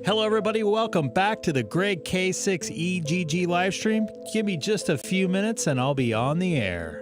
Hello everybody, welcome back to the Greg K6EGG live stream. Give me just a few minutes and I'll be on the air.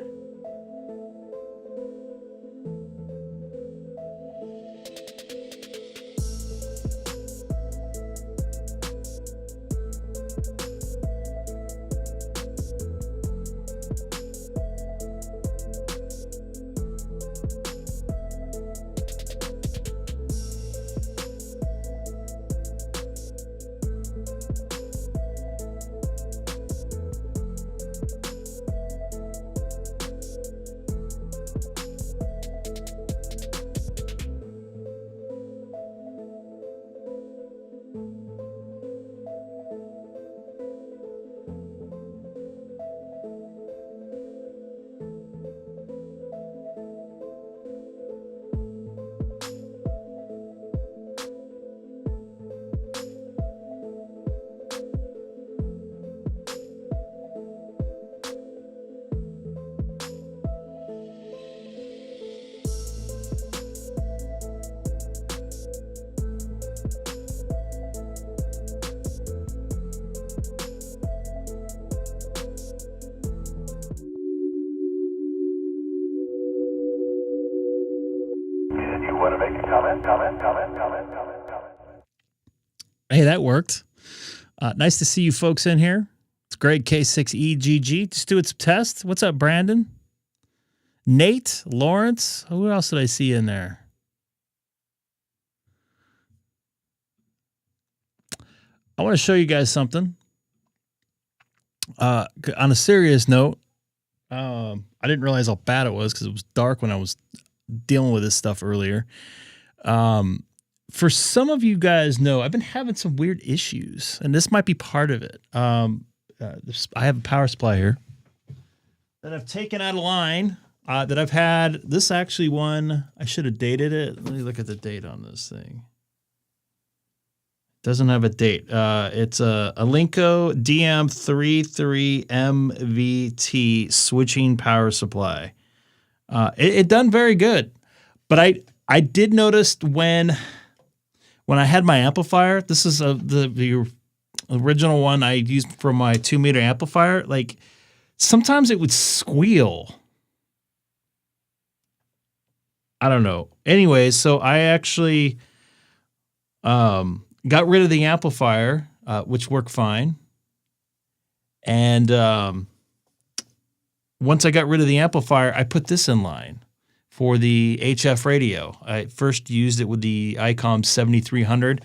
Want to make a comment? Hey, that worked. Nice to see you folks in here. It's Greg K6EGG. Just doing some tests. What's up, Brandon? Nate, Lawrence. Who else did I see in there? I want to show you guys something. On a serious note, I didn't realize how bad it was because it was dark when I was dealing with this stuff earlier. For some of you guys know, I've been having some weird issues, and this might be part of it. I have a power supply here that I've taken out of line, that I've had. This actually one, I should have dated it. Let me look at the date on this thing. Doesn't have a date. It's a Alinco DM33MVT switching power supply. It done very good, but I did notice when I had my amplifier, this is the original one I used for my 2-meter amplifier, like sometimes it would squeal. I don't know. Anyways, so I actually got rid of the amplifier, which worked fine. And once I got rid of the amplifier, I put this in line for the HF radio. I first used it with the Icom 7300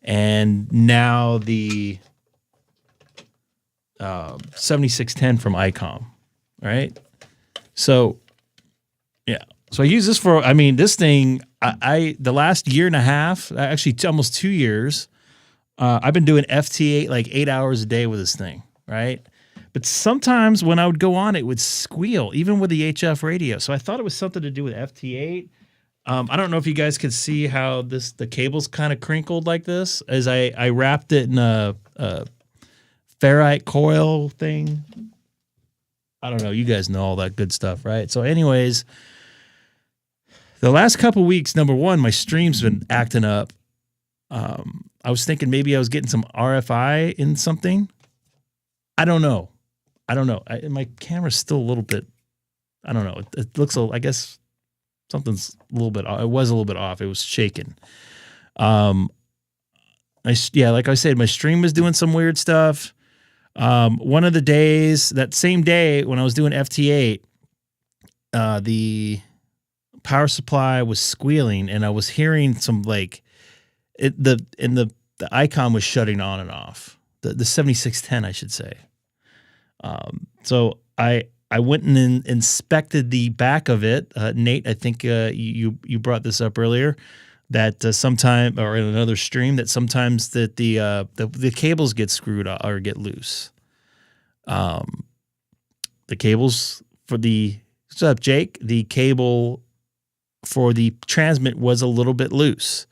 and now the 7610 from Icom, right? So, yeah. So I use this for, I mean, this thing, the last year and a half, actually almost 2 years, I've been doing FT8 like 8 hours a day with this thing, right? But sometimes when I would go on, it would squeal, even with the HF radio. So I thought it was something to do with FT8. I don't know if you guys could see how the cable's kind of crinkled like this, as I wrapped it in a ferrite coil thing. I don't know. You guys know all that good stuff, right? So anyways, the last couple weeks, number one, my stream's been acting up. I was thinking maybe I was getting some RFI in something. I don't know. My camera's still a little bit, I don't know. It looks, I guess something's a little bit, it was a little bit off. It was shaking. Like I said, my stream was doing some weird stuff. One of the days, that same day when I was doing FT8, the power supply was squealing and I was hearing some the Icom was shutting on and off. The 7610, I should say. So I went and inspected the back of it. Nate, I think you brought this up earlier, that sometime, or in another stream, that sometimes that the cables get screwed up or get loose. The cables for what's up, Jake? The cable for the transmit was a little bit loose.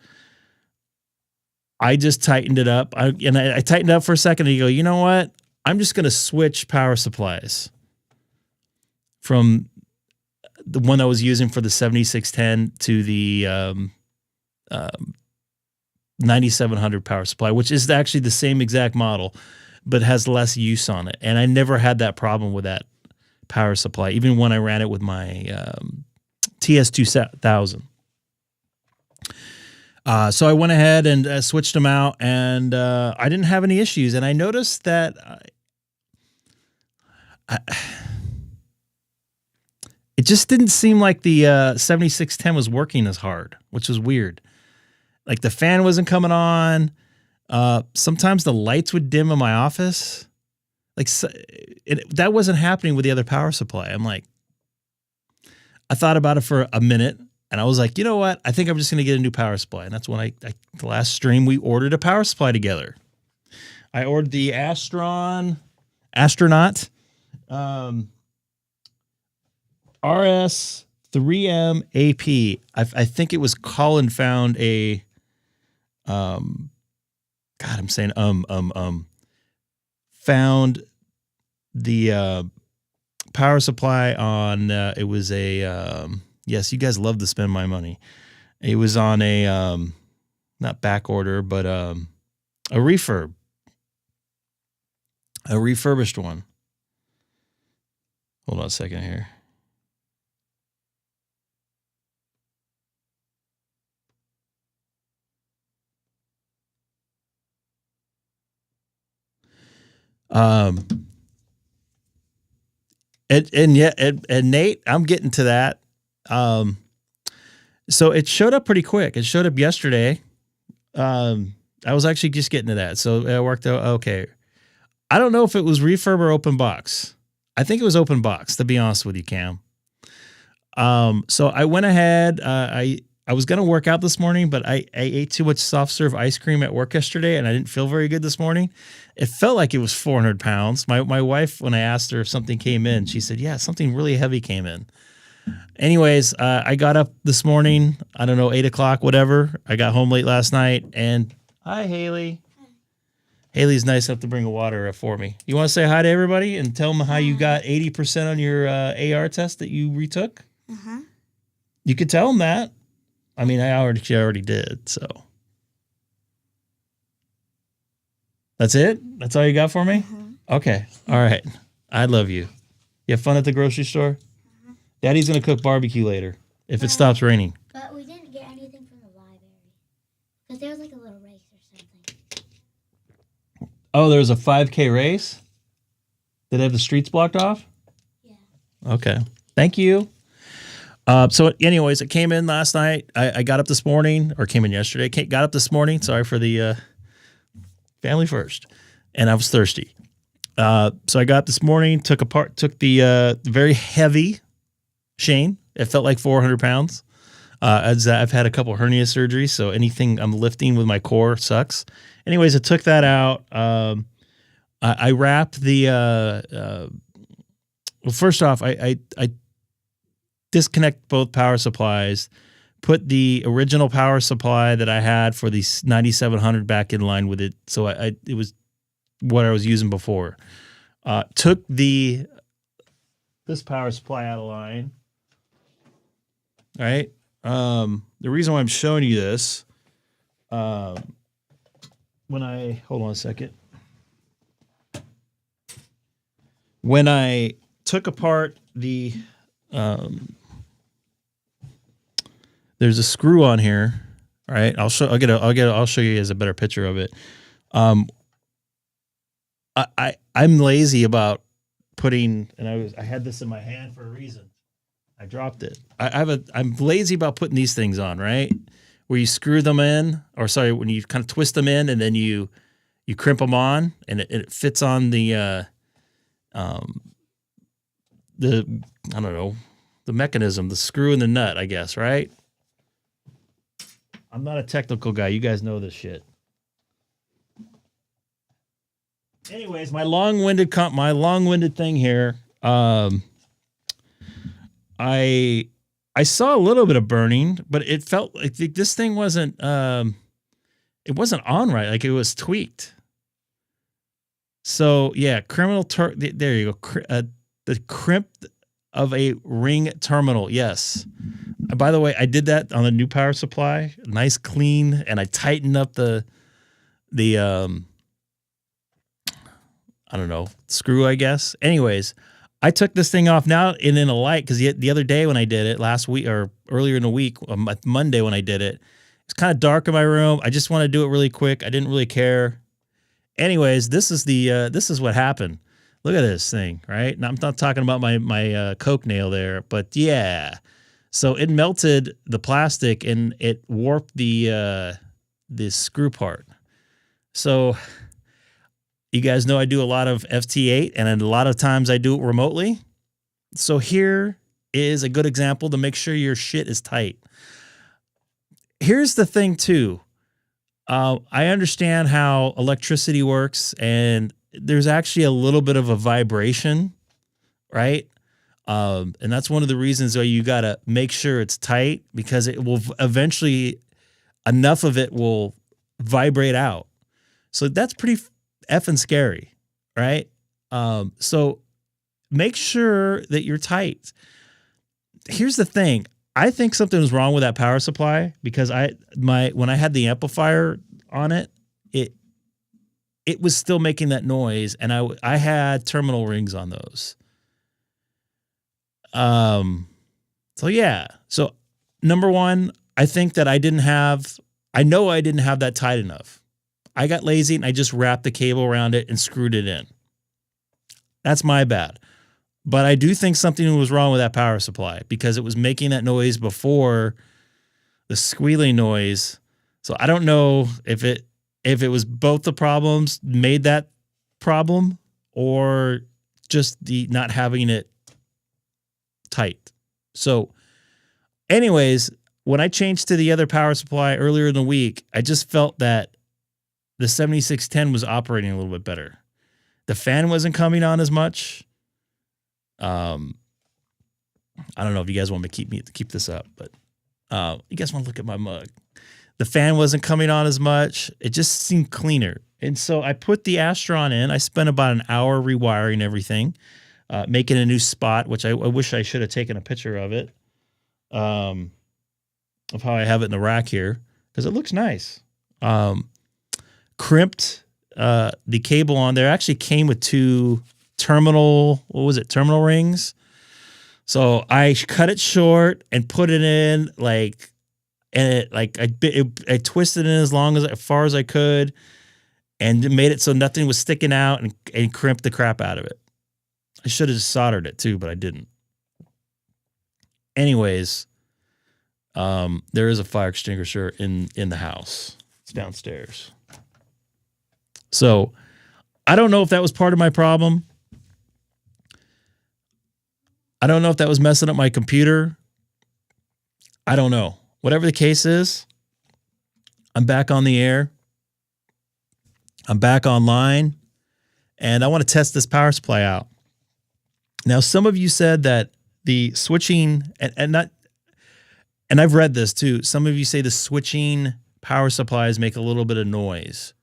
I just tightened it up. I tightened it up for a second and you go, you know what? I'm just going to switch power supplies from the one I was using for the 7610 to the 9700 power supply, which is actually the same exact model, but has less use on it. And I never had that problem with that power supply, even when I ran it with my TS2000. So I went ahead and switched them out, and I didn't have any issues. And I noticed that it just didn't seem like the 7610 was working as hard, which was weird. Like the fan wasn't coming on. Sometimes the lights would dim in my office. Like that wasn't happening with the other power supply. I'm like, I thought about it for a minute, and I was like, you know what? I think I'm just going to get a new power supply. And that's when the last stream we ordered a power supply together. I ordered the Astronaut RS3M AP. I think it was Colin found a God, I'm saying found the power supply on it was a yes, you guys love to spend my money. It was on a not back order, but a refurbished one. Hold on a second here. And Nate, I'm getting to that. So it showed up pretty quick. It showed up yesterday. I was actually just getting to that. So it worked out okay. I don't know if it was refurb or open box. I think it was open box, to be honest with you, Cam. So I went ahead. I was going to work out this morning, but I ate too much soft serve ice cream at work yesterday, and I didn't feel very good this morning. It felt like it was 400 pounds. My wife, when I asked her if something came in, she said, yeah, something really heavy came in. Anyways, I got up this morning, I don't know, 8 o'clock, whatever. I got home late last night, and hi, Haley. Haley's nice enough to bring a water for me. You want to say hi to everybody and tell them how you got 80% on your AR test that you retook? Uh-huh. You could tell them that. I mean, she already did, so. That's it? That's all you got for me? Uh-huh. Okay. All right. I love you. You have fun at the grocery store? Uh-huh. Daddy's going to cook barbecue later if it stops raining. But we didn't get anything from the library. Because there was like a little race or something. Oh, there was a 5K race? Did they have the streets blocked off? Yeah. Okay. Thank you. So anyways, it came in last night. I got up this morning, or came in yesterday. Got up this morning. Sorry for the family first. And I was thirsty. So I got up this morning, took the very heavy Shane. It felt like 400 pounds. As I've had a couple hernia surgeries, so anything I'm lifting with my core sucks. Anyways, I took that out. I wrapped the, well, first off, I disconnect both power supplies, put the original power supply that I had for the 9700 back in line with it. So it was what I was using before. Took this power supply out of line. All right. The reason why I'm showing you this, hold on a second. When I took apart the, there's a screw on here. All right. I'll show you guys a better picture of it. I'm lazy about putting, and I had this in my hand for a reason. I dropped it. I'm lazy about putting these things on, right? Where you screw them in, or sorry, when you kind of twist them in and then you crimp them on, and it fits on the I don't know, the mechanism, the screw and the nut, I guess, right? I'm not a technical guy. You guys know this shit. Anyways, my long-winded thing here. I saw a little bit of burning, but it felt like this thing wasn't it wasn't on right, like it was tweaked. So yeah, there you go. The crimp of a ring terminal. Yes, by the way, I did that on a new power supply, nice clean, and I tightened up the I don't know, screw, I guess. Anyways, I took this thing off now and in a light because the other day when I did it last week or earlier in the week, Monday when I did it, it's kind of dark in my room. I just want to do it really quick. I didn't really care. Anyways, this is what happened. Look at this thing, right? Now I'm not talking about my Coke nail there, but yeah. So it melted the plastic and it warped the screw part. So you guys know I do a lot of FT8 and a lot of times I do it remotely. So here is a good example to make sure your shit is tight. Here's the thing too. I understand how electricity works and there's actually a little bit of a vibration, right? And that's one of the reasons why you got to make sure it's tight because it will eventually, enough of it will vibrate out. So that's pretty effing scary, right? So make sure that you're tight. Here's the thing. I think something was wrong with that power supply because when I had the amplifier on it, it was still making that noise, and I had terminal rings on those. So yeah. So number one, I think that I know I didn't have that tight enough. I got lazy and I just wrapped the cable around it and screwed it in. That's my bad. But I do think something was wrong with that power supply because it was making that noise before the squealing noise. So I don't know if it was both the problems made that problem or just the not having it tight. So anyways, when I changed to the other power supply earlier in the week, I just felt that the 7610 was operating a little bit better. The fan wasn't coming on as much. I don't know if you guys want me to keep this up, but you guys want to look at my mug. The fan wasn't coming on as much. It just seemed cleaner. And so I put the Astron in. I spent about an hour rewiring everything, making a new spot, which I wish I should have taken a picture of it, of how I have it in the rack here, because it looks nice. Crimped the cable on there. Actually came with two terminal rings. So I cut it short and put it in I twisted it as far as I could and made it so nothing was sticking out and crimped the crap out of it. I should have just soldered it too, but I didn't. Anyways, there is a fire extinguisher in the house. It's downstairs. So I don't know if that was part of my problem. I don't know if that was messing up my computer. I don't know. Whatever the case is, I'm back on the air. I'm back online. And I want to test this power supply out. Now, some of you said that the switching, and I've read this too. Some of you say the switching power supplies make a little bit of noise.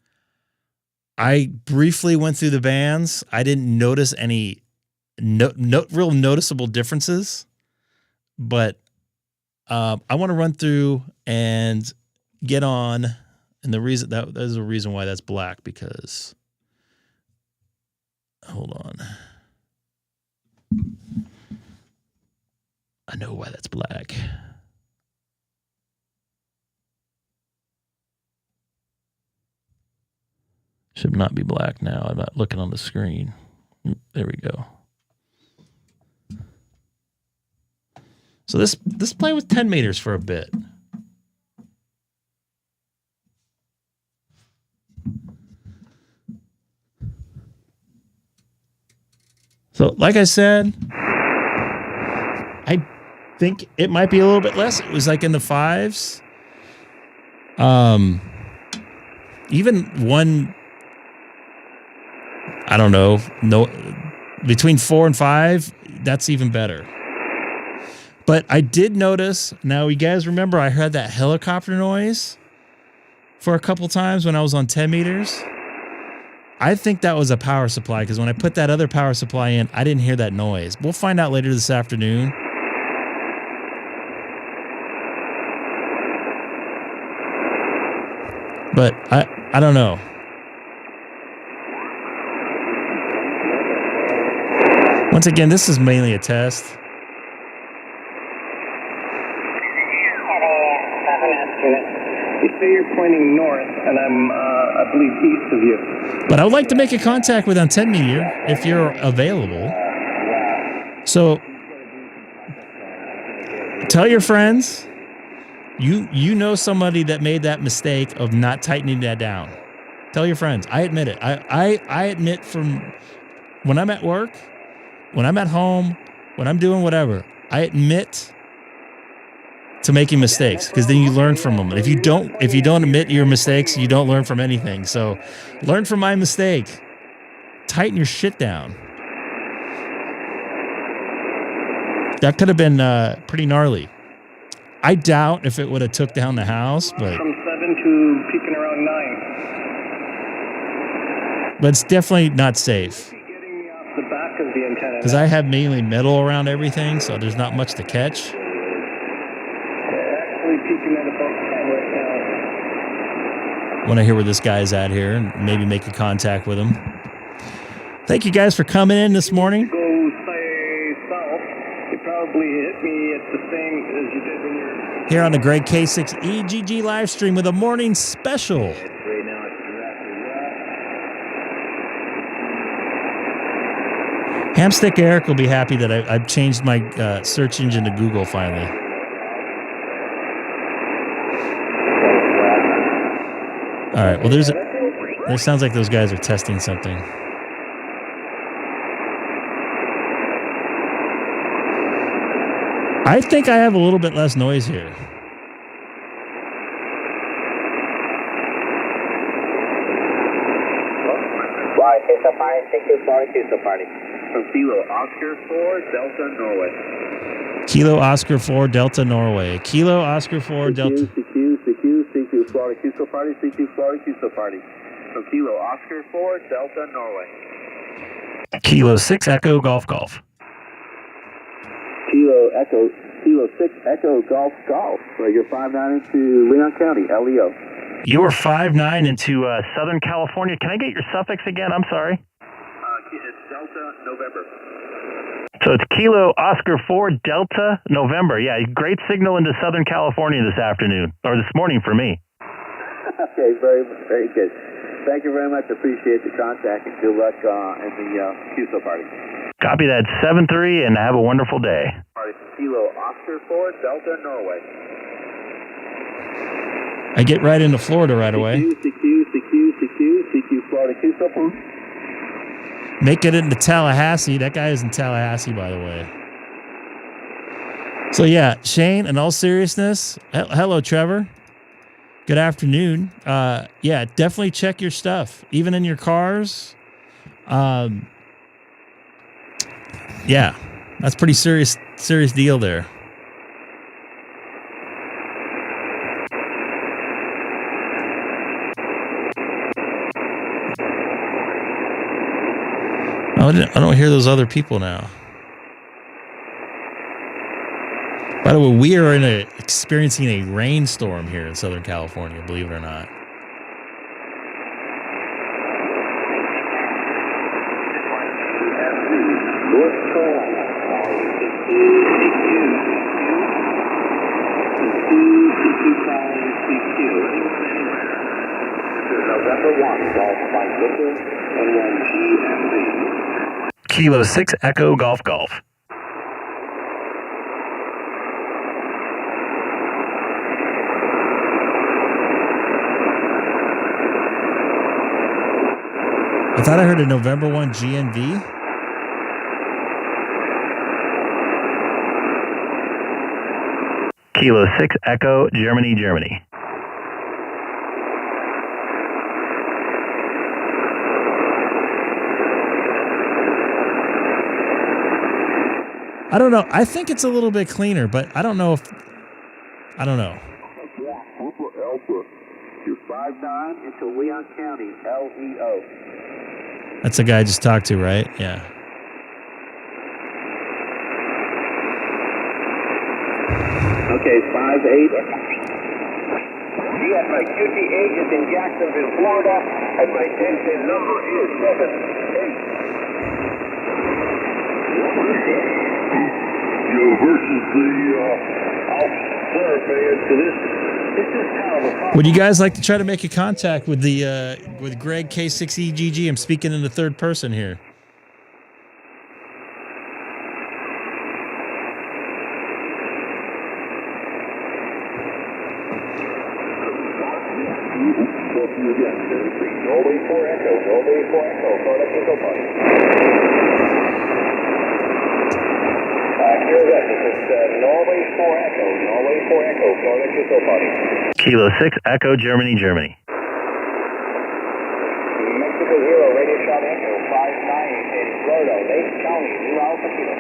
I briefly went through the bands. I didn't notice any real noticeable differences, but I want to run through and get on. And the reason that is a reason why that's black, because hold on. I know why that's black. Should not be black now. I'm not looking on the screen. There we go. So this plane was 10 meters for a bit. So like I said, I think it might be a little bit less. It was like in the 5s. Even one, I don't know, between 4 and 5, that's even better. But I did notice, now you guys remember I heard that helicopter noise for a couple times when I was on 10 meters. I think that was a power supply, because when I put that other power supply in, I didn't hear that noise. We'll find out later this afternoon. But I don't know. Once again, this is mainly a test. You say you're pointing north, and I'm, I believe, east of you. But I would like to make a contact with Antenna Meteor if you're available. So tell your friends you know somebody that made that mistake of not tightening that down. Tell your friends. I admit it. I admit from when I'm at work, when I'm at home, when I'm doing whatever, I admit to making mistakes because then you learn from them. If you don't admit your mistakes, you don't learn from anything. So learn from my mistake. Tighten your shit down. That could have been pretty gnarly. I doubt if it would have took down the house, but From 7 to peaking around 9. but it's definitely not safe Getting me off the back of the antenna. because I have mainly metal around everything, so there's not much to catch. Actually peaking at about 10 right now. Want to hear where this guy's at here and maybe make a contact with him. Thank you guys for coming in this morning. Go say south. You probably hit me at the same as you did when you're. Here on the great K6EGG live stream with a morning special. Right now it's exactly that. Hamstick Eric will be happy that I've changed my search engine to Google finally. All right. Well, there sounds like those guys are testing something. I think I have a little bit less noise here. Right, K6EGG, thank you for K6EGG. From Kilo Oscar 4, Delta, Norway. Kilo Oscar 4 Delta Norway. Kilo Oscar 4 Delta. CQ, Florida, K6EGG, CQ, Florida, K6EGG. From Kilo Oscar 4, Delta, Norway. Kilo 6 Echo Golf Golf. Kilo 6 Echo Golf Golf. So you're 5-9 into Leon County, LEO. You were 5'9" into Southern California. Can I get your suffix again? I'm sorry. It's Delta, November. So it's Kilo Oscar 4 Delta November. Yeah, great signal into Southern California this afternoon, or this morning for me. Okay, very, very good. Thank you very much. Appreciate the contact and good luck in the QSO party. Copy that 7-3 and have a wonderful day. Party from Kilo Oscar 4, Delta, Norway. I get right into Florida right away. CQ, Florida, QSO party. Make it into Tallahassee. That guy is in Tallahassee, by the way. So yeah, Shane, in all seriousness, hello, Trevor. Good afternoon. Yeah, definitely check your stuff, even in your cars. Yeah, that's pretty serious deal there. I don't hear those other people now. By the way, we are experiencing a rainstorm here in Southern California, believe it or not. North Carolina. CQ. This is November 1, Golf Mike Victor, and 1 GMV. Kilo 6 Echo Golf Golf. I thought I heard a November 1 GNV. Kilo 6 Echo, Germany, Germany. I don't know. I think it's a little bit cleaner, but I don't know if... I don't know. You're 5'9" into Leon County, LEO. That's the guy I just talked to, right? Yeah. Okay, 5'8". Yes, my QT agent in Jacksonville, Florida, and my 1010 number is 78. Versus the Allstar fans to this is kind of a problem. Would you guys like to try to make a contact with the with Greg K6EGG? I'm speaking in the third person here. Norway 4 Echo, Norway 4 Echo, Florida Kilo Party. Here's that. This is Norway 4 Echo, Norway 4 Echo, Florida Kilo Party. Kilo 6 Echo, Germany, Germany. Mexico Zero, Radio Shot Echo, 59 in Florida, Lake County, New Alpha Kilo.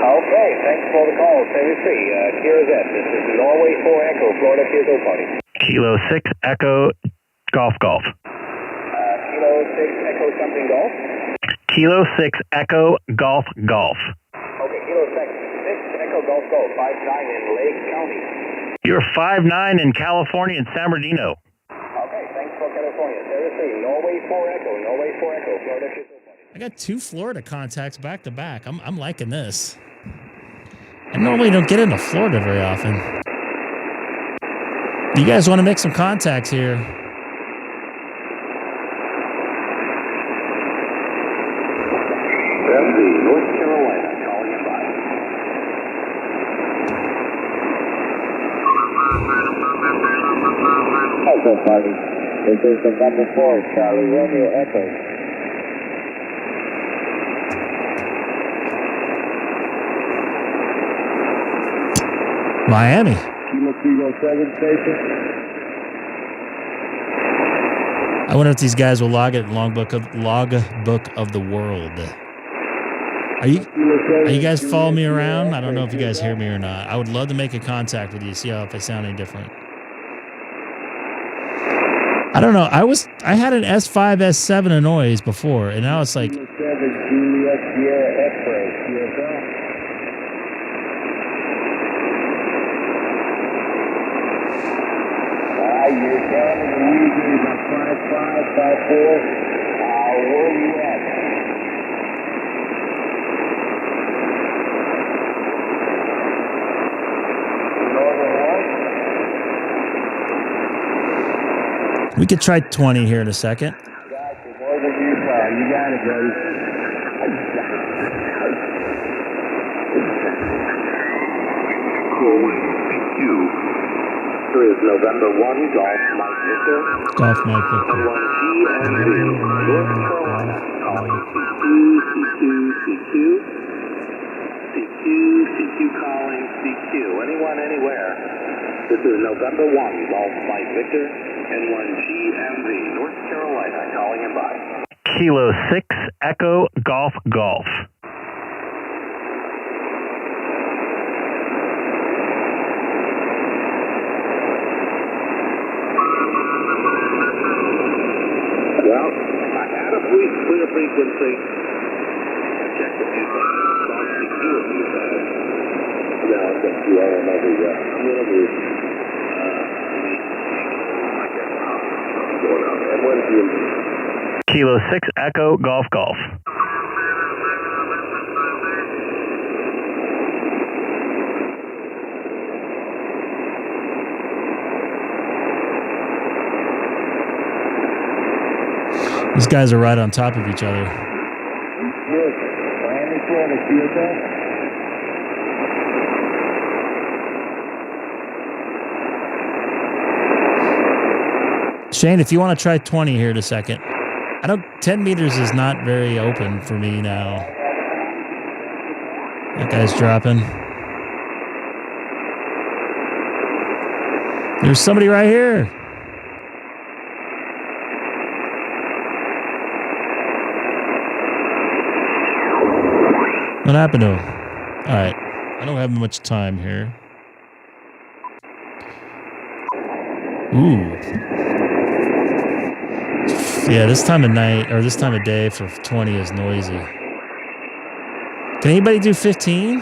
Okay, thanks for the call, 73. Here's that. This is Norway 4 Echo, Florida Kilo Party. Kilo 6 Echo, Golf Golf. Kilo 6 Echo something golf. Kilo 6 Echo, Golf Golf. Okay, Kilo 6 Echo Golf Golf, 59 in Lake County. You're 5'9" in California and San Bernardino. Okay, thanks for California. 73, Norway 4 Echo, Norway 4 Echo, Florida Kilo Party. I got 2 Florida contacts back to back. I'm liking this. I normally don't get into Florida very often. You guys want to make some contacts here? North Carolina, calling you by. Echo Party. This is the number 4, Charlie Romeo Echo. Miami. Kilo 7 station. I wonder if these guys will log it in logbook of the world. Are you guys following me around? I don't know if you guys hear me or not. I would love to make a contact with you, see how if I sound any different. I don't know. I had an S5, S7 a noise before, and now it's like. Juliet Sierra X-ray, QSL. You're down in the region about 5554. Where are you at? Northern 1? We could try 20 here in a second. Gotcha. Northern Utah. You got it, buddy. Thank you. Is November 1, Golf Mike Victor. Golf Mike Victor. 1 GMV, North Carolina, calling CQ calling CQ. Anyone, anywhere. This is November 1, Golf Mike Victor, and 1 GMV, North Carolina, calling him by. Kilo 6 Echo, Golf Golf. Well, I had a clear frequency. I checked a few times. Saw CQ a few times. No, I think you all remember that. I'm going to move. I guess I'm going out. And when's the Kilo 6 Echo, Golf Golf. These guys are right on top of each other. Miami, Florida, QSL. Shane, if you want to try 20 here in a second. 10 meters is not very open for me now. That guy's dropping. There's somebody right here. What happened to him? All right. I don't have much time here. Ooh. Yeah, this time of night, or this time of day for 20 is noisy. Can anybody do 15?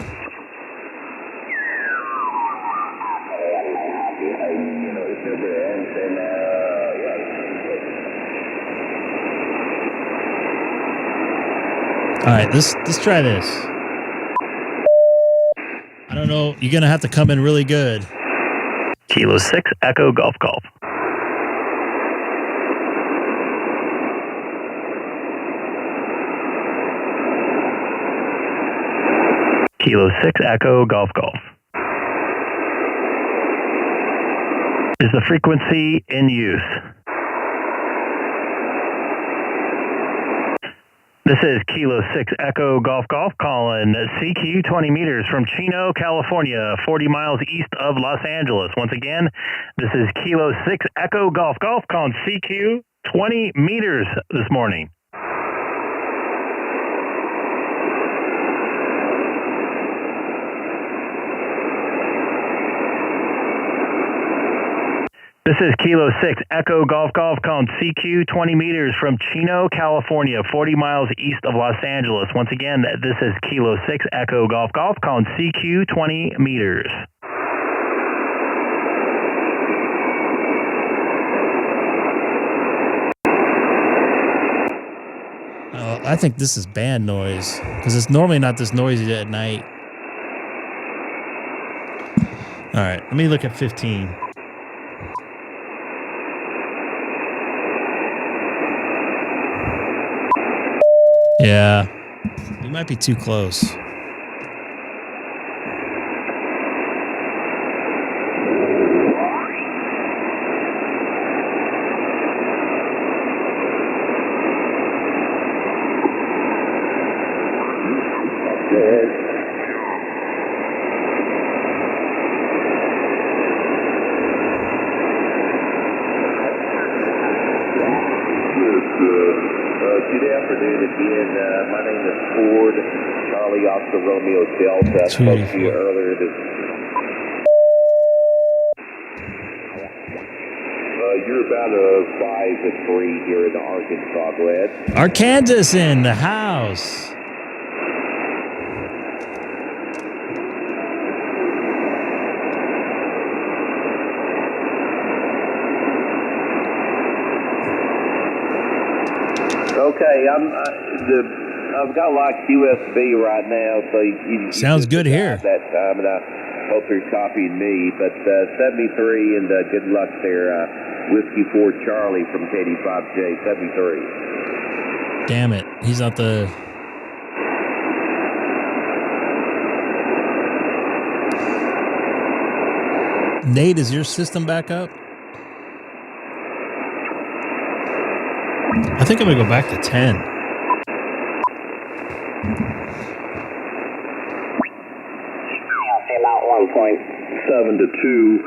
All right, let's try this. I don't know. You're gonna have to come in really good. Kilo 6 Echo Golf Golf. Kilo 6 Echo Golf Golf. Is the frequency in use? This is Kilo 6 Echo Golf Golf calling CQ 20 meters from Chino, California, 40 miles east of Los Angeles. Once again, this is Kilo 6 Echo Golf Golf calling CQ 20 meters this morning. This is Kilo 6 Echo Golf Golf calling CQ 20 meters from Chino, California, 40 miles east of Los Angeles. Once again, this is Kilo 6 Echo Golf Golf calling CQ 20 meters. I think this is band noise because it's normally not this noisy at night. All right, let me look at 15. Yeah, you might be too close. Good afternoon again. My name is Ford, Charlie Oscar Romeo Delta. I spoke to you earlier this. You're about a 5-3 here in Arkansas, Glad. Arkansas in the house. Okay, I've got like USB right now, so you sounds good here. That time, and I hope you're copying me. But 73 and good luck there, Whiskey 4 Charlie from KD5J 73. Damn it, he's not the. Nate, is your system back up? I think I'm gonna go back to 10. About 1.7 to 2.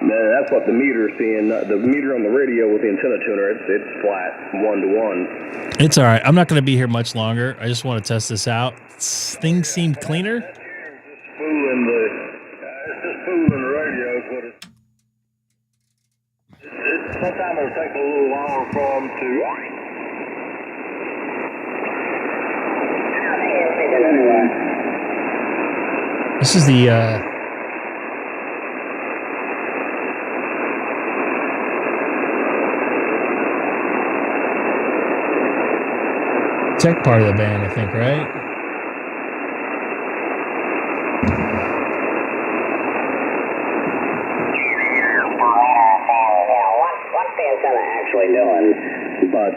That's what the meter's seeing. The meter on the radio with the antenna tuner, it's flat, 1 to 1. It's all right. I'm not gonna be here much longer. I just want to test this out. Things seem cleaner. It's just fooling the radio, but it's sometimes it'll take a little longer for them to. This is the tech part of the band, I think, right? What's the antenna actually doing? But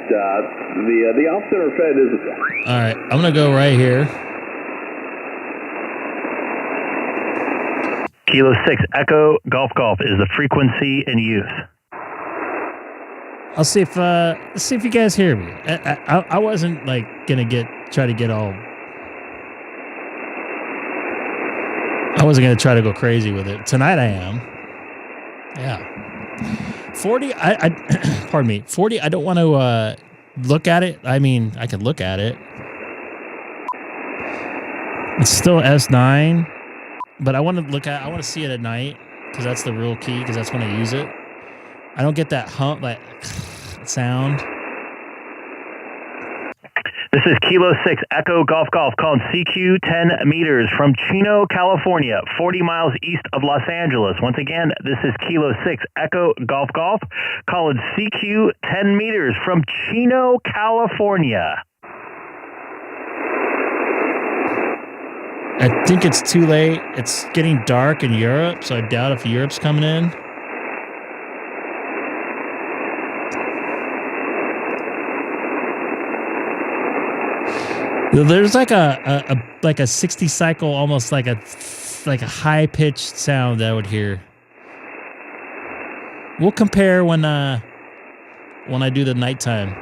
the off-center fed is. All right, I'm gonna go right here. Kilo 6 Echo Golf Golf is the frequency in use. I'll see if let's see if you guys hear me. I wasn't like gonna try to get all. I wasn't gonna try to go crazy with it tonight. I am. Yeah. 40. I pardon me. 40. I don't want to look at it. I mean, I could look at it. It's still S9, but I want to look at. I want to see it at night because that's the real key. Because that's when I use it. I don't get that hump, that sound. This is Kilo 6 Echo Golf Golf calling CQ 10 meters from Chino, California, 40 miles east of Los Angeles. Once again, this is Kilo 6 Echo Golf Golf calling CQ 10 meters from Chino, California. I think it's too late. It's getting dark in Europe, so I doubt if Europe's coming in. There's like a 60 cycle, almost like a high pitched sound that I would hear. We'll compare when I do the nighttime.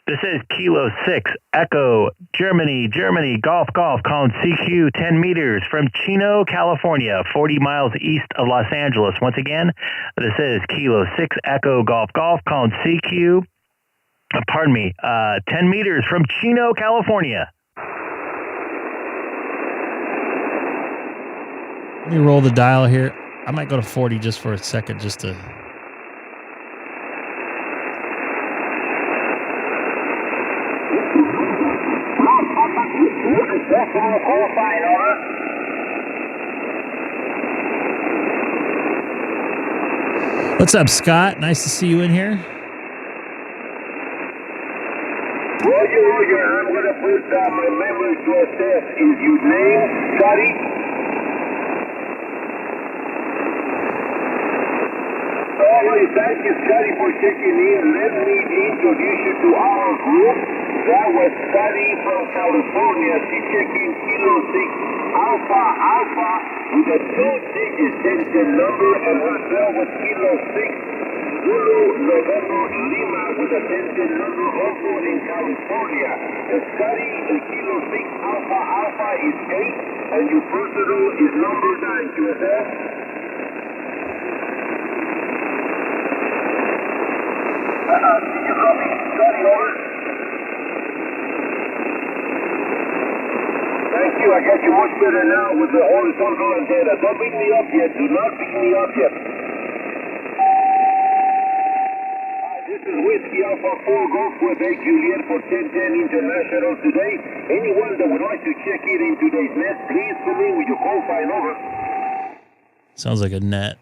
This is Kilo 6 Echo Germany Golf calling CQ 10 meters from Chino, California, 40 miles east of Los Angeles. Once again, this is Kilo 6 Echo Golf calling CQ. 10 meters from Chino, California. Let me roll the dial here. I might go to 40 just for a second, just to. What's up, Scott? Nice to see you in here. Roger, I'm going to put my memory to assess. Is your name Scotty? Alright, thank you, Scotty, for checking in. Let me introduce you to our group. That was Scotty from California. She checked in Kilo 6 Alpha with a 2-digit sensor number, and herself was Kilo 6 Zulu November Lima with a sensor number also in California. The Scotty Kilo 6 Alpha is 8, and your personal is number 9. QSL? Did you copy? Scotty, over. Thank you. I got you much better now with the horizontal antenna. Don't pick me up yet. Do not pick me up yet. This is Whiskey Alpha 4 Golf Quebec Juliet for 1010 International today. Anyone that would like to check in today's net, please come in with your call sign. Over. Sounds like a net.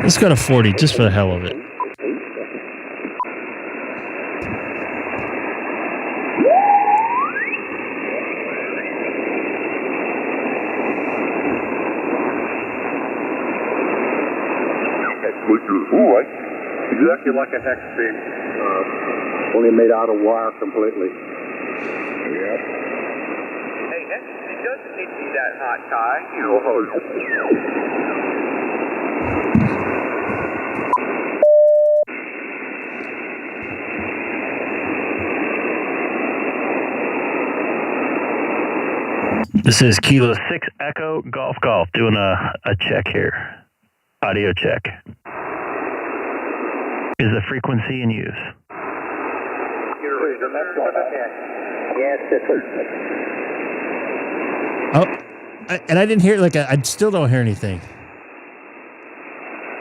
Let's go to 40 just for the hell of it. Exactly like a hex stick, only made out of wire completely. Yep. Hey, it doesn't need to be that hot, Ty. You know. This is Kilo 6 Echo Golf doing a check here. Audio check. Is the frequency in use? Yes, Oh, and I didn't hear, I still don't hear anything.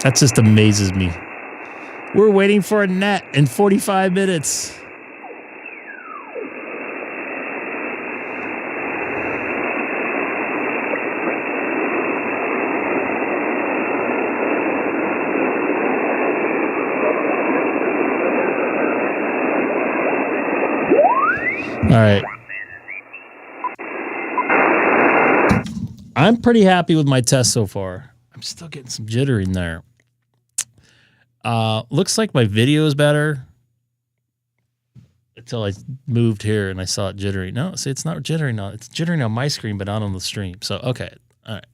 That just amazes me. We're waiting for a net in 45 minutes. All right. I'm pretty happy with my test so far. I'm still getting some jitter in there. Looks like my video is better until I moved here and I saw it jittering. No, see, it's not jittering now. It's jittering on my screen, but not on the stream. So, okay. All right.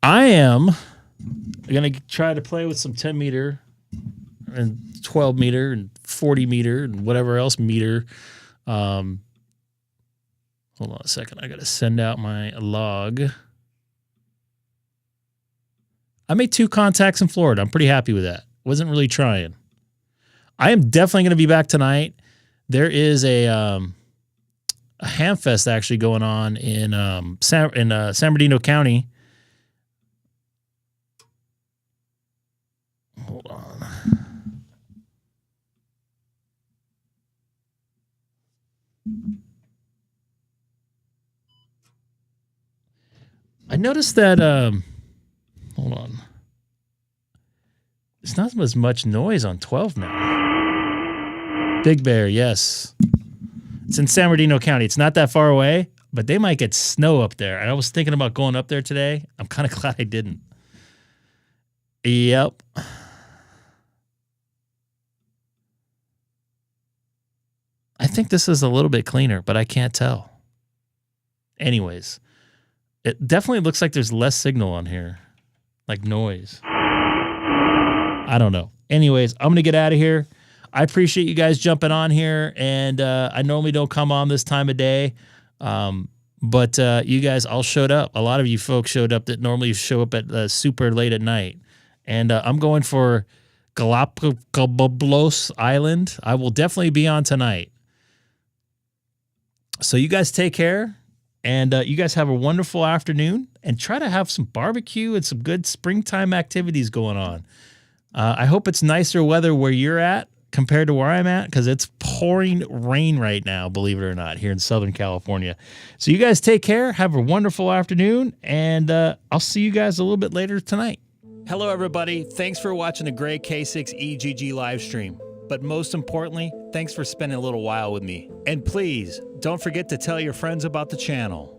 I am going to try to play with some 10 meter and 12 meter and 40 meter and whatever else meter. Hold on a second. I got to send out my log. I made 2 contacts in Florida. I'm pretty happy with that. Wasn't really trying. I am definitely going to be back tonight. There is a ham fest actually going on in San Bernardino County. Hold on. I noticed that, hold Hold on. It's not as much noise on 12 now. Big Bear, yes. It's in San Bernardino County. It's not that far away, but they might get snow up there. And I was thinking about going up there today. I'm kind of glad I didn't. Yep. I think this is a little bit cleaner, but I can't tell. Anyways, it definitely looks like there's less signal on here, like noise. I don't know. Anyways, I'm going to get out of here. I appreciate you guys jumping on here, and I normally don't come on this time of day, but you guys all showed up. A lot of you folks showed up that normally show up at super late at night, and I'm going for Galapagos Island. I will definitely be on tonight. So you guys take care, and you guys have a wonderful afternoon, and try to have some barbecue and some good springtime activities going on. I hope it's nicer weather where you're at compared to where I'm at, because it's pouring rain right now, believe it or not, here in Southern California. So you guys take care. Have a wonderful afternoon, and I'll see you guys a little bit later tonight. Hello, everybody. Thanks for watching the great K6EGG live stream. But most importantly, thanks for spending a little while with me. And please, don't forget to tell your friends about the channel.